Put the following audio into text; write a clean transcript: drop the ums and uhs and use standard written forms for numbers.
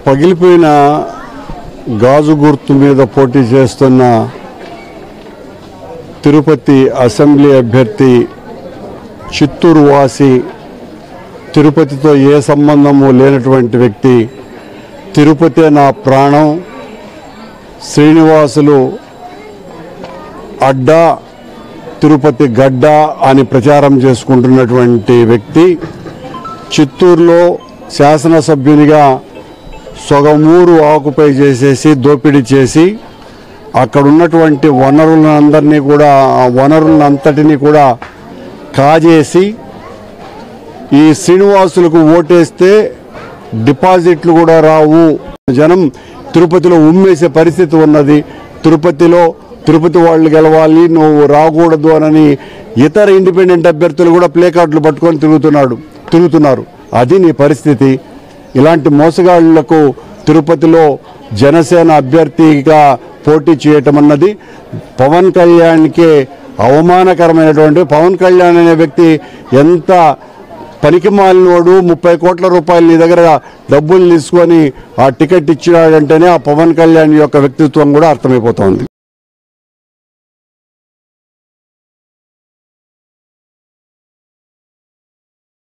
పగిలిపోయిన గాజు గుర్తు మీద పోటీ చేస్తున్న తిరుపతి అసెంబ్లీ అభ్యర్థి చిత్తూరు వాసి, తిరుపతితో ఏ సంబంధము లేనటువంటి వ్యక్తి, తిరుపతి నా ప్రాణం, శ్రీనివాసులు అడ్డా, తిరుపతి గడ్డ అని ప్రచారం చేసుకుంటున్నటువంటి వ్యక్తి చిత్తూరులో శాసనసభ్యునిగా సొగమూరు ఆకుపై చేసేసి దోపిడీ చేసి అక్కడ ఉన్నటువంటి వనరులంతటినీ కూడా కాజేసి ఈ శ్రీనివాసులకు ఓటేస్తే డిపాజిట్లు కూడా రావు, జనం తిరుపతిలో ఉమ్మేసే పరిస్థితి ఉన్నది, తిరుపతి వాళ్ళు గెలవాలి, నువ్వు రాకూడదు అని ఇతర ఇండిపెండెంట్ అభ్యర్థులు కూడా ప్లే కార్డులు పట్టుకొని తిరుగుతున్నారు. అది నీ పరిస్థితి. ఇలాంటి మోసగాళ్లకు తిరుపతిలో జనసేన అభ్యర్థిగా పోటీ చేయటం అన్నది పవన్ కళ్యాణ్కే అవమానకరమైనటువంటి. పవన్ కళ్యాణ్ అనే వ్యక్తి ఎంత పనికిమాలినోడు, 30 కోట్ల రూపాయలు నీ దగ్గర డబ్బులు తీసుకొని ఆ టికెట్ ఇచ్చినాడంటేనే ఆ పవన్ కళ్యాణ్ యొక్క వ్యక్తిత్వం కూడా అర్థమైపోతుంది.